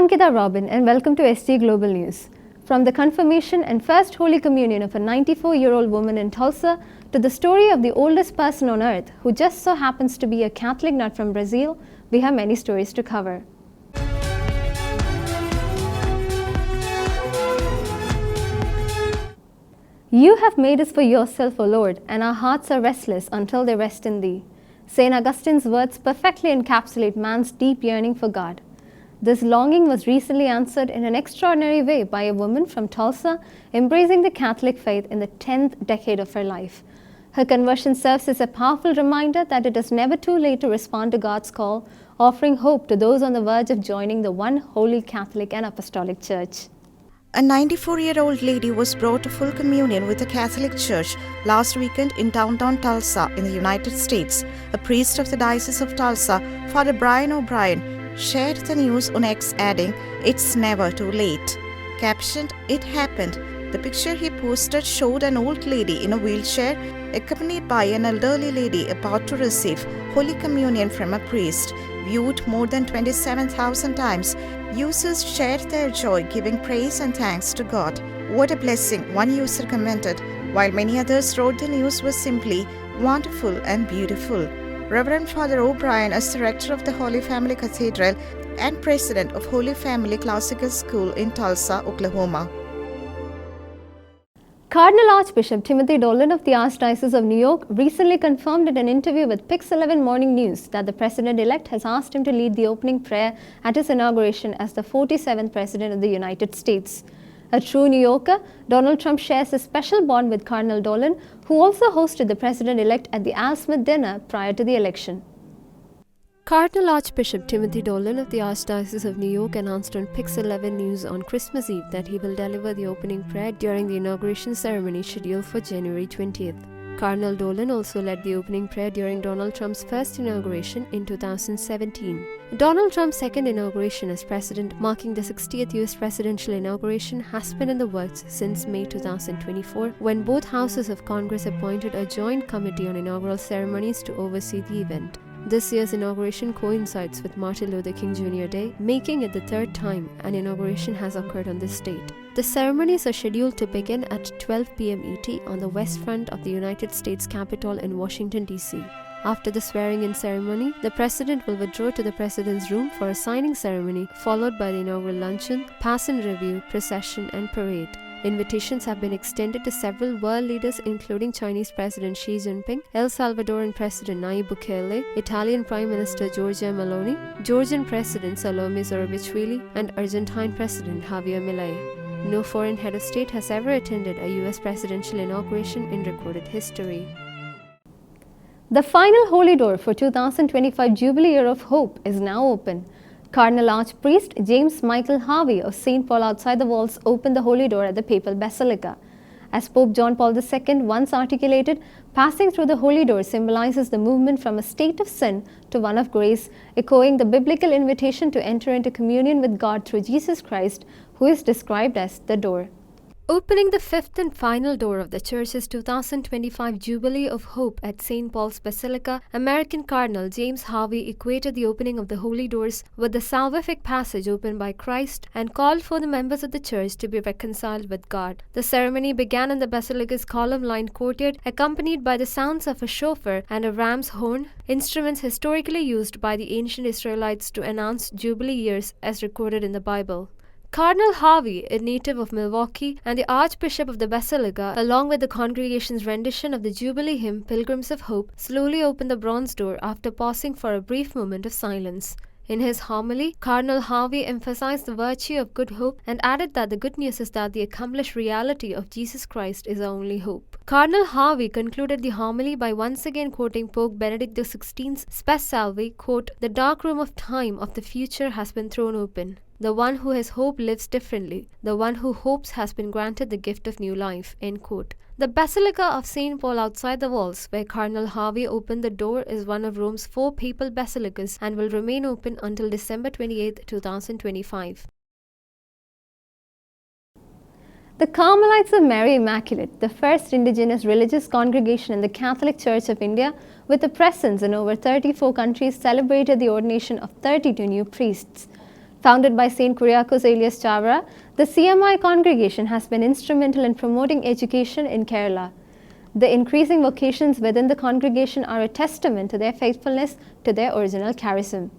Ankita Robin and welcome to SG Global News. From the confirmation and first Holy Communion of a 94-year-old woman in Tulsa to the story of the oldest person on earth who just so happens to be a Catholic nut from Brazil, we have many stories to cover. You have made us for yourself, O Lord, and our hearts are restless until they rest in Thee. St. Augustine's words perfectly encapsulate man's deep yearning for God. This longing was recently answered in an extraordinary way by a woman from Tulsa embracing the Catholic faith in the 10th decade of her life. Her conversion serves as a powerful reminder that it is never too late to respond to God's call, offering hope to those on the verge of joining the one holy Catholic and Apostolic Church. A 94-year-old lady was brought to full communion with the Catholic Church last weekend in downtown Tulsa in the United States. A priest of the Diocese of Tulsa, Father Brian O'Brien, shared the news on X, adding, "It's never too late." Captioned, "It happened." The picture he posted showed an old lady in a wheelchair accompanied by an elderly lady about to receive Holy Communion from a priest. Viewed more than 27,000 times, users shared their joy, giving praise and thanks to God. "What a blessing," one user commented, while many others wrote the news was simply wonderful and beautiful. Reverend Father O'Brien is Director of the Holy Family Cathedral and President of Holy Family Classical School in Tulsa, Oklahoma. Cardinal Archbishop Timothy Dolan of the Archdiocese of New York recently confirmed in an interview with Pix 11 Morning News that the President-elect has asked him to lead the opening prayer at his inauguration as the 47th President of the United States. A true New Yorker, Donald Trump shares a special bond with Cardinal Dolan, who also hosted the President-elect at the Al Smith dinner prior to the election. Cardinal Archbishop Timothy Dolan of the Archdiocese of New York announced on Pix 11 News on Christmas Eve that he will deliver the opening prayer during the inauguration ceremony scheduled for January 20th. Cardinal Dolan also led the opening prayer during Donald Trump's first inauguration in 2017. Donald Trump's second inauguration as president, marking the 60th U.S. presidential inauguration, has been in the works since May 2024, when both houses of Congress appointed a joint committee on inaugural ceremonies to oversee the event. This year's inauguration coincides with Martin Luther King Jr. Day, making it the third time an inauguration has occurred on this date. The ceremonies are scheduled to begin at 12 p.m. ET on the west front of the United States Capitol in Washington, D.C. After the swearing-in ceremony, the President will withdraw to the President's room for a signing ceremony, followed by the inaugural luncheon, pass-in-review, procession, and parade. Invitations have been extended to several world leaders including Chinese President Xi Jinping, El Salvadoran President Nayib Bukele, Italian Prime Minister Giorgia Meloni, Georgian President Salome Zurabichvili, and Argentine President Javier Milei. No foreign head of state has ever attended a US presidential inauguration in recorded history. The final holy door for 2025 Jubilee Year of Hope is now open. Cardinal Archpriest James Michael Harvey of St. Paul outside the walls opened the holy door at the Papal Basilica. As Pope John Paul II once articulated, passing through the holy door symbolizes the movement from a state of sin to one of grace, echoing the biblical invitation to enter into communion with God through Jesus Christ, who is described as the door. Opening the fifth and final door of the Church's 2025 Jubilee of Hope at St. Paul's Basilica, American Cardinal James Harvey equated the opening of the holy doors with the salvific passage opened by Christ and called for the members of the Church to be reconciled with God. The ceremony began in the Basilica's column-lined courtyard, accompanied by the sounds of a shofar and a ram's horn, instruments historically used by the ancient Israelites to announce Jubilee years as recorded in the Bible. Cardinal Harvey, a native of Milwaukee and the Archbishop of the Basilica, along with the congregation's rendition of the Jubilee hymn Pilgrims of Hope, slowly opened the bronze door after pausing for a brief moment of silence. In his homily, Cardinal Harvey emphasized the virtue of good hope and added that the good news is that the accomplished reality of Jesus Christ is our only hope. Cardinal Harvey concluded the homily by once again quoting Pope Benedict XVI's Spes Salvi, quote, "The dark room of time of the future has been thrown open. The one who has hope lives differently. The one who hopes has been granted the gift of new life." End quote. The Basilica of St. Paul outside the walls, where Cardinal Harvey opened the door, is one of Rome's 4 papal basilicas and will remain open until December 28, 2025. The Carmelites of Mary Immaculate, the first indigenous religious congregation in the Catholic Church of India, with a presence in over 34 countries, celebrated the ordination of 32 new priests. Founded by St. Kuriakose Elias Chavara, the CMI congregation has been instrumental in promoting education in Kerala. The increasing vocations within the congregation are a testament to their faithfulness to their original charism.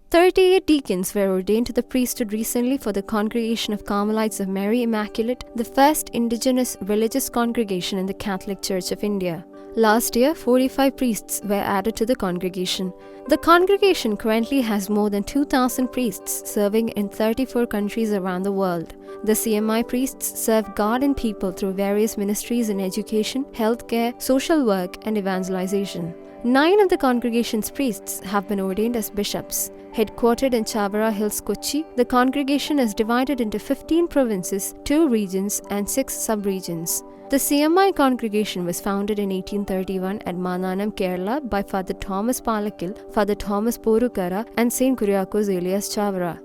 38 deacons were ordained to the priesthood recently for the Congregation of Carmelites of Mary Immaculate, the first indigenous religious congregation in the Catholic Church of India. Last year, 45 priests were added to the congregation. The congregation currently has more than 2,000 priests serving in 34 countries around the world. The CMI priests serve God and people through various ministries in education, healthcare, social work, and evangelization. 9 of the congregation's priests have been ordained as bishops. Headquartered in Chavara Hills, Kochi, the congregation is divided into 15 provinces, 2 regions, and 6 sub-regions. The CMI congregation was founded in 1831 at Mananam, Kerala by Father Thomas Palakil, Father Thomas Porukara, and St. Kuriakose Elias Chavara.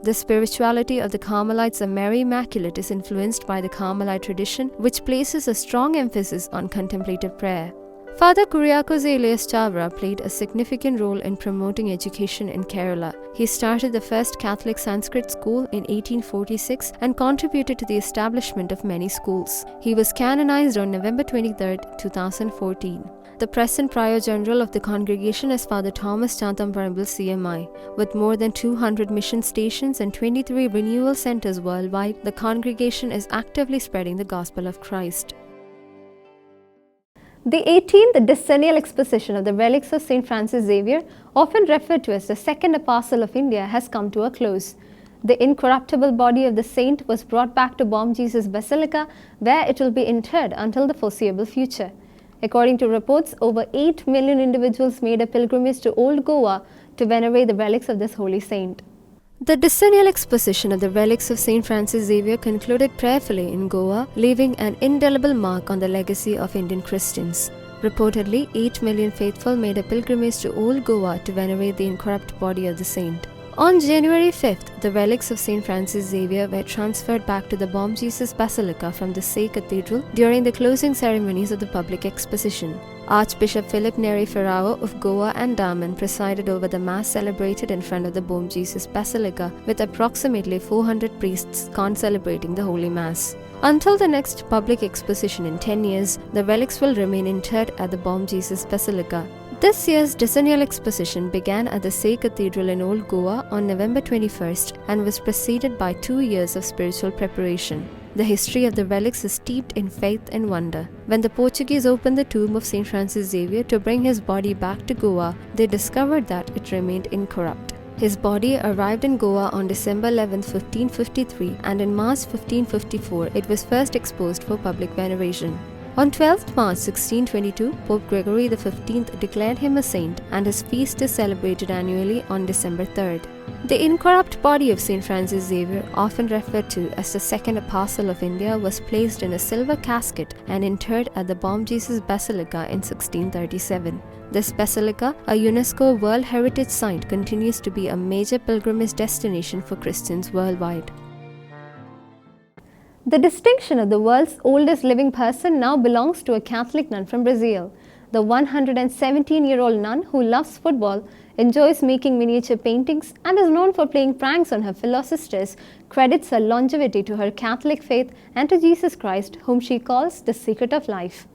The spirituality of the Carmelites of Mary Immaculate is influenced by the Carmelite tradition, which places a strong emphasis on contemplative prayer. Father Kuriakose Elias Chavara played a significant role in promoting education in Kerala. He started the first Catholic Sanskrit school in 1846 and contributed to the establishment of many schools. He was canonized on November 23, 2014. The present Prior General of the congregation is Father Thomas Chantamparambal CMI. With more than 200 mission stations and 23 renewal centers worldwide, the congregation is actively spreading the gospel of Christ. The 18th Decennial Exposition of the relics of St. Francis Xavier, often referred to as the Second Apostle of India, has come to a close. The incorruptible body of the saint was brought back to Bom Jesus Basilica, where it will be interred until the foreseeable future. According to reports, over 8 million individuals made a pilgrimage to Old Goa to venerate the relics of this holy saint. The decennial exposition of the relics of St. Francis Xavier concluded prayerfully in Goa, leaving an indelible mark on the legacy of Indian Christians. Reportedly, 8 million faithful made a pilgrimage to Old Goa to venerate the incorrupt body of the saint. On January 5th, the relics of St. Francis Xavier were transferred back to the Bom Jesus Basilica from the Say Cathedral during the closing ceremonies of the public exposition. Archbishop Philip Neri Ferrao of Goa and Daman presided over the Mass celebrated in front of the Bom Jesus Basilica, with approximately 400 priests concelebrating the Holy Mass. Until the next public exposition in 10 years, the relics will remain interred at the Bom Jesus Basilica. This year's decennial exposition began at the Say Cathedral in Old Goa on November 21st and was preceded by 2 years of spiritual preparation. The history of the relics is steeped in faith and wonder. When the Portuguese opened the tomb of St. Francis Xavier to bring his body back to Goa, they discovered that it remained incorrupt. His body arrived in Goa on December 11, 1553, and in March 1554 it was first exposed for public veneration. On 12th March 1622, Pope Gregory XV declared him a saint, and his feast is celebrated annually on December 3rd. The incorrupt body of St. Francis Xavier, often referred to as the Second Apostle of India, was placed in a silver casket and interred at the Bom Jesus Basilica in 1637. This basilica, a UNESCO World Heritage Site, continues to be a major pilgrimage destination for Christians worldwide. The distinction of the world's oldest living person now belongs to a Catholic nun from Brazil. The 117-year-old nun, who loves football, enjoys making miniature paintings, and is known for playing pranks on her fellow sisters, credits her longevity to her Catholic faith and to Jesus Christ, whom she calls the secret of life.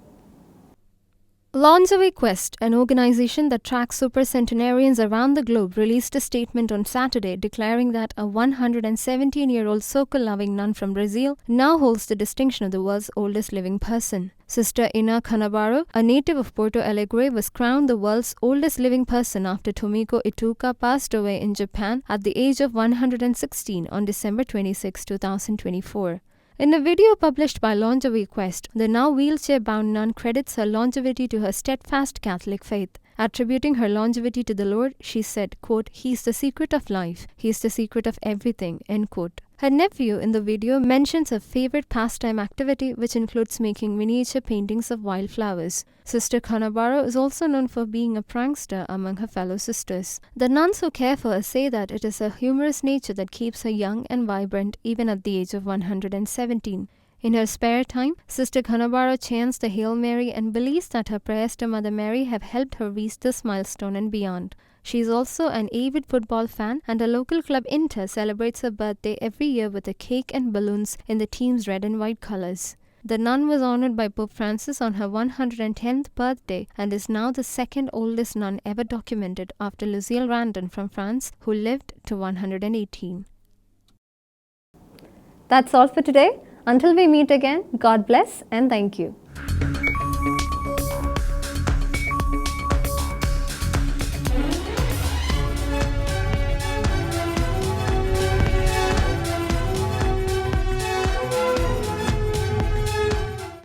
Longevity Quest, an organization that tracks supercentenarians around the globe, released a statement on Saturday declaring that a 117-year-old circle-loving nun from Brazil now holds the distinction of the world's oldest living person. Sister Ina Canavaro, a native of Porto Alegre, was crowned the world's oldest living person after Tomiko Ituka passed away in Japan at the age of 116 on December 26, 2024. In a video published by Longevity Quest, the now wheelchair-bound nun credits her longevity to her steadfast Catholic faith. Attributing her longevity to the Lord, she said, quote, "He is the secret of life. He is the secret of everything," end quote. Her nephew in the video mentions her favorite pastime activity, which includes making miniature paintings of wildflowers. Sister Canavaro is also known for being a prankster among her fellow sisters. The nuns who care for her say that it is her humorous nature that keeps her young and vibrant even at the age of 117. In her spare time, Sister Canavaro chants the Hail Mary and believes that her prayers to Mother Mary have helped her reach this milestone and beyond. She is also an avid football fan, and her local club Inter celebrates her birthday every year with a cake and balloons in the team's red and white colors. The nun was honored by Pope Francis on her 110th birthday and is now the second oldest nun ever documented after Lucille Randon from France, who lived to 118. That's all for today. Until we meet again, God bless and thank you.